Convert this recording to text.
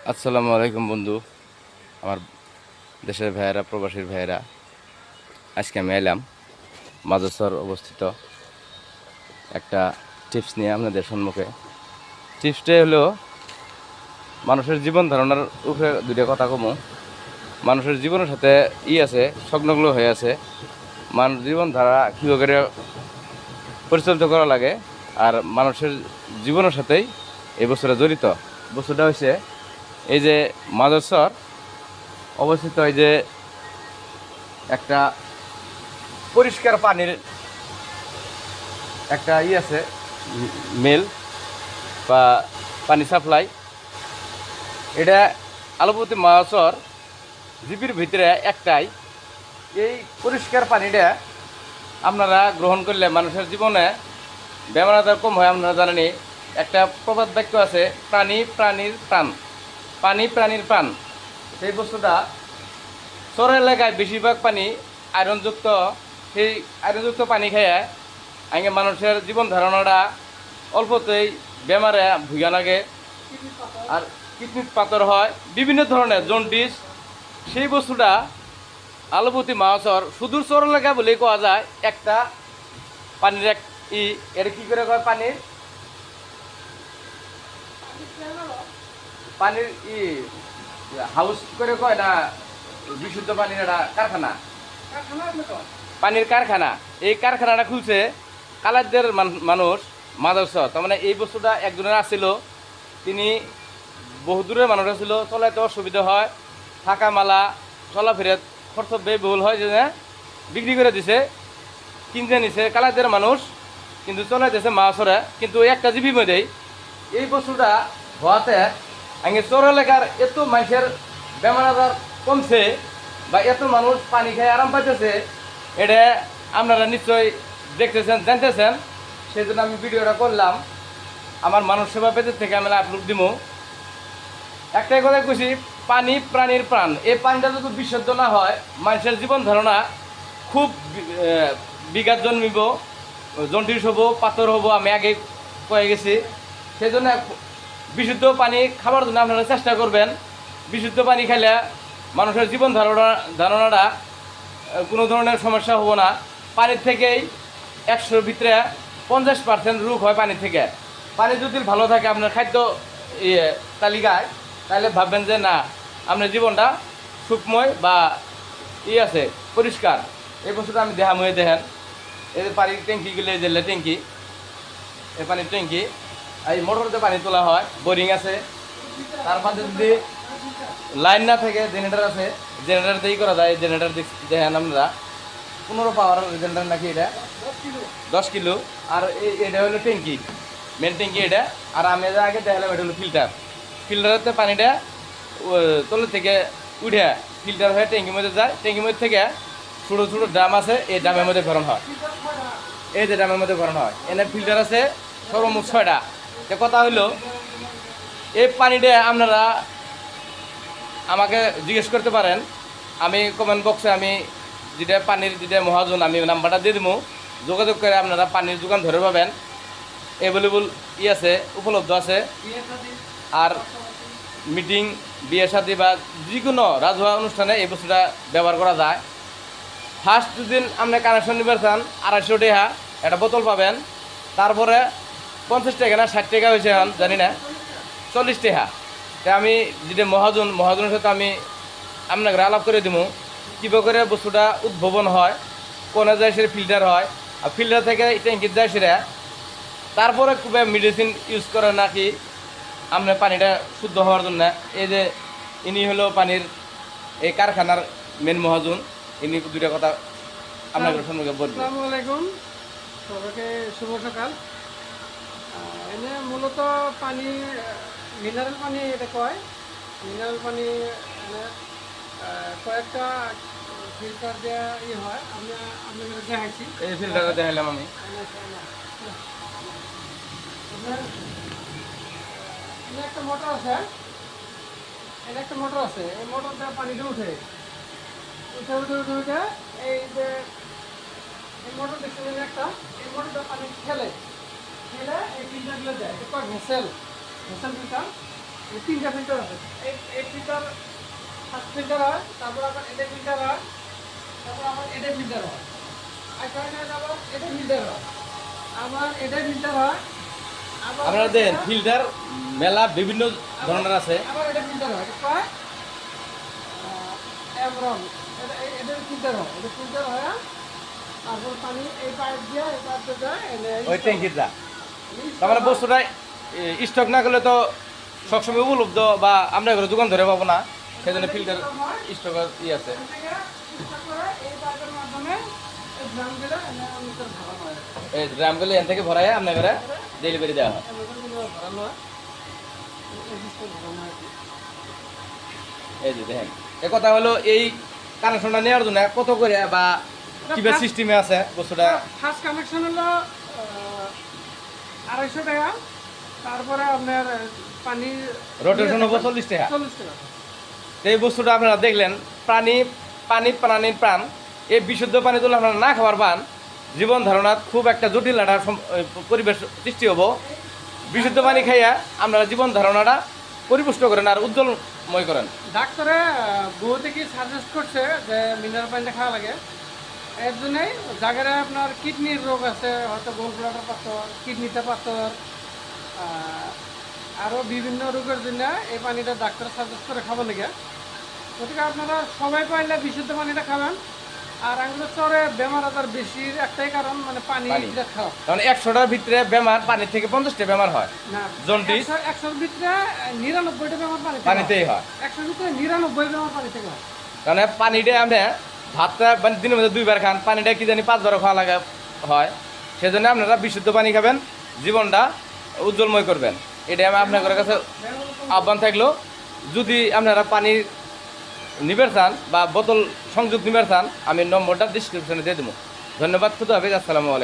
আসসালামু আলাইকুম বন্ধু, আমার দেশের ভাইয়েরা, প্রবাসীর ভাইয়েরা। আজকে আমি এলাম মাজসর অবস্থিত একটা টিপস নিয়ে আপনাদের সম্মুখে। টিপসটাই হলো মানুষের জীবন ধারণার উপরে দুইটা কথা কমু। মানুষের জীবনের সাথে আছে, সংলগ্ন হয়ে আছে। মানুষ জীবন ধারা কীভাবে করে পরিচালিত করা লাগে, আর মানুষের জীবনের সাথেই এই বস্তুটা জড়িত। বস্তুটা হচ্ছে এই যে মাজসর অবস্থিত, এই যে একটা পরিষ্কার পানির একটা আছে, মেল বা পানি সাপ্লাই। এটা আলুপতি মাছর জিপির ভিতরে একটাই। এই পরিষ্কার পানিটা আপনারা গ্রহণ করলে মানুষের জীবনে বেমার আজার কম হয়। আপনারা জানেনি, একটা প্রবাদ বাক্য আছে, প্রাণী প্রাণীর প্রাণ, পানি প্রাণীর প্রাণ। সেই বস্তুটা শহর এলাকায় বেশিরভাগ পানি আয়রনযুক্ত। সেই আয়রনযুক্ত পানি খেয়ে আগে মানুষের জীবন ধারণাটা অল্পতেই বেমারে ভুগা লাগে, আর কিডনির পাথর হয়, বিভিন্ন ধরনের জন্ডিস। সেই বস্তুটা আলুপতি মাছর সুদূর চর এলাকা বলেই কোয়া যায়। একটা পানির এক এটা কী করে কয়, পানির পানির হাউস করে কয় না, বিশুদ্ধ পানির একটা কারখানা, পানির কারখানা। এই কারখানাটা খুলছে কালারদের মানুষ মাদকসর। তার মানে এই বস্তুটা একজনের আসছিল, তিনি বহুদূরের মানুষ ছিল, চলাইতে অসুবিধা হয়, থাকা মালা চলাফেরা খরচ ব্যয়বহুল হয়, যে বিক্রি করে দিছে, কিনতে নিছে কালারদের মানুষ, কিন্তু চলাইতেছে মাছরে। কিন্তু একটা জিবি মধ্যেই এই বস্তুটা হওয়াতে আগে চর এলাকার এত মানুষের বেমার আজার কমছে, বা এত মানুষ পানি খেয়ে আরাম পাইতেছে, এটা আপনারা নিশ্চয়ই দেখতেছেন, জানতেছেন। সেই জন্য আমি ভিডিওটা করলাম। আমার মানুষ সেবা পেজের থেকে আমি আপলোড দিব। একটাই কথা খুশি, পানি প্রাণীর প্রাণ। এই পানিটা যদি বিশুদ্ধ না হয়, মানুষের জীবন ধারণা খুব বিঘাত জন্মিব, জন্ডিস হবো, পাথর হবো, আমি আগে কয়ে গেছি। সেই জন্য বিশুদ্ধ পানি খাবার জন্য আপনারা চেষ্টা করবেন। বিশুদ্ধ পানি খেলে মানুষের জীবন ধারণাটা কোনো ধরনের সমস্যা হবো না। পানির থেকেই 100-র ভিতরে 50% রোগ হয় পানি থেকে। পানি যদি ভালো থাকে আপনার খাদ্য তালিকায়, তাহলে ভাববেন যে না, আপনার জীবনটা সুখময় বা আছে, পরিষ্কার। এই বস্তুটা আমি দেখাময়ে দেখেন, এই যে পানির ট্যাঙ্কিগুলো, এই যে ট্যাঙ্কি, এই পানির ট্যাঙ্কি, এই মোটরতে পানি তোলা হয়, বোরিং আছে। তার মধ্যে যদি লাইন না থাকে, জেনারেটার আছে, জেনারেটার দিয়েই করা যায়। জেনারেটার দেখেন আপনারা 15 পাওয়ার জেনারেটার নাকি, এটা 10 কিলো। আর এটা হলো ট্যাঙ্কি, মেন ট্যাঙ্কি এটা। আর আমি যা আগে দেখালাম এটা হলো ফিল্টার। ফিল্টারেতে পানিটা তলের থেকে উঠে ফিল্টার হয়ে ট্যাঙ্কির মধ্যে যায়। ট্যাঙ্কির মধ্যে থেকে ছোটো ছোটো ড্রাম আছে, এই ড্রামের মধ্যে ভরানো হয়। এই যে ড্রামের মধ্যে ভরানো হয়, এনে ফিল্টার আছে সর্বমোট 6টা। তো কথা হইলো, এই পানিটা আপনারা আমাকে জিজ্ঞেস করতে পারেন। আমি কমেন্ট বক্সে আমি যেটা পানির যেটা মহাজন, আমি নাম্বারটা দিয়ে দেবো, যোগাযোগ করে আপনারা পানির দোকান ধরে পাবেন। অ্যাভেলেবল আছে, উপলব্ধ আছে। আর মিটিং, বিয়ে শাদী বা যে কোনো রাজহুয়া অনুষ্ঠানে এই বস্তুটা ব্যবহার করা যায়। ফার্স্ট যেদিন আপনি কানেকশন নিতে চান 250 টাকা একটা বোতল পাবেন। তারপরে 50 টাকা না 60 টাকা হয়েছে এখন জানি না, 40 টাকা। তাই আমি যেটা মহাজনের সাথে আমি আপনাকে আলাপ করে দিব, কীভাবে করে বস্তুটা উদ্ভাবন হয়, কোনে যায় সেটা ফিল্টার হয়, আর ফিল্টার থেকে ট্যাঙ্কির যায় সেটা। তারপরে খুব মেডিসিন ইউজ করে নাকি আপনার পানিটা শুদ্ধ হওয়ার জন্য। এই যে ইনি হলো পানির এই কারখানার মেন মহাজন, ইনি দুইটা কথা আপনাকে সম্মুখে বলবেন। আসসালামু আলাইকুম, সবাইকে শুভ সকাল। এনে মূলত পানি, মিনারেল পানি এটা কয়। মিনারেল পানি এনে কয়েকটা ফিল্টার দেওয়া হয়। আমি আপনাদের দেখাইছি, এই ফিল্টারটা দেখাইলাম আমি। একটা মোটর আছে, এখানে একটা মোটর আছে। এই মোটর দিয়ে পানিটা উঠে উঠে উঠে উঠে উঠে এই যে এই মোটর দেখছেন একটা, এই মোটরটা পানি ঠেলে ঠেলে এই ফিল্টারগুলো দেয়। এটা কয় ভেসেল, ভেসেল ফিল্টার। এই 3টা ফিল্টার আছে। এই ফিল্টার ফার্স্ট ফিল্টার হয়, তারপর আবার এটা ফিল্টার হয়, তারপর আবার এটা ফিল্টার হয়, আর কারণে আবার এটা ফিল্টার হয়, আবার এটা ফিল্টার হয়, আবার আপনারা দেন ফিল্টার মেলা বিভিন্ন ধরনের আছে। আবার এটা ফিল্টার হয়। এটা কয় এমরন, এটা ফিল্টার হয়, এটা ফিল্টার হয়। তারপর পানি এই পাইপ দিয়ে এই পাইপ দিয়ে যায় ওই ট্যাঙ্কির যা তার মানে বস্তুটা স্টক না করলে তো সবসময় উপলব্ধ বা আমরা এগুলো দোকান ধরে পাবো না, সেই জন্য ফিল্টার স্টক আছে। এই পাইপের মাধ্যমে এই ড্রামগুলো আমাদের ভাড়া হয়, এই ড্রামগুলো এখান থেকে ভরায় আপনার ঘরে ডেলিভারি দেওয়া হয়। ভাড়ানো হয়, এই সিস্টেম ভাড়ানো হয়। এই যে দেখেন এ কথা হলো এই কানেকশনটা নেওয়ার জন্য কত করে বা কিভাবে সিস্টেমে আছে বস্তুটা। ফার্স্ট কানেকশন হলো 250 টাকা, তারপরে আপনার পানি রোটেশন হবো 40 টাকা। 40 টাকা। তো এই বস্তুটা আপনারা দেখলেন, পানি প্রাণীর প্রাণ। এই বিশুদ্ধ পানি তুলে আপনারা না খাবার পান, জীবন ধারণার খুব একটা জটিল একটা পরিবেশ সৃষ্টি হবো। বিশুদ্ধ পানি খাইয়া আপনারা জীবন ধারণাটা পরিপুষ্ট করেন আর উজ্জ্বলময় করেন। ডাক্তারে বহু থেকে সাজেস্ট করছে যে মিনারেল পানিটা খাওয়া লাগে। এর জন্যই জায়গায় আপনার কিডনির রোগ আছে, হয়তো গোল ব্লাডার পাথর, কিডনিতে পাথর, আরও বিভিন্ন রোগের জন্য এই পানিটা ডাক্তার সাজেস্ট করে খাবো লাগে। গতিকে আপনারা সবাই পাইলে বিশুদ্ধ পানিটা খাবেন। আর আঙ্গুলো চরে বেমার আজার বেশির একটাই কারণ মানে পানি খাওয়া। কারণ 100টার ভিতরে বেমার পানি থেকে 50টা বেমার হয়। না, জন্ডিস 100-র ভিতরে 99টা বেমার পানিতেই হয়। 100-র ভিতরে 99 বেমার পানি থেকে হয়। কারণ পানিটা আমরা ভাতটা মানে দিনের মধ্যে 2 বার খান, পানিটা কি জানি 5 বার খাওয়া লাগা হয়। সেজন্য আপনারা বিশুদ্ধ পানি খাবেন, জীবনটা উজ্জ্বলময় করবেন। এটাই আমি আপনাদের কাছে আহ্বান থাকলো। যদি আপনারা পানি নিবেন চান বা বোতল সংযোগ নিবেন চান, আমি নম্বরটা ডিসক্রিপশনে দিয়ে দেবো। ধন্যবাদ, খুদা হাফেজ, আসসালামু আলাইকুম।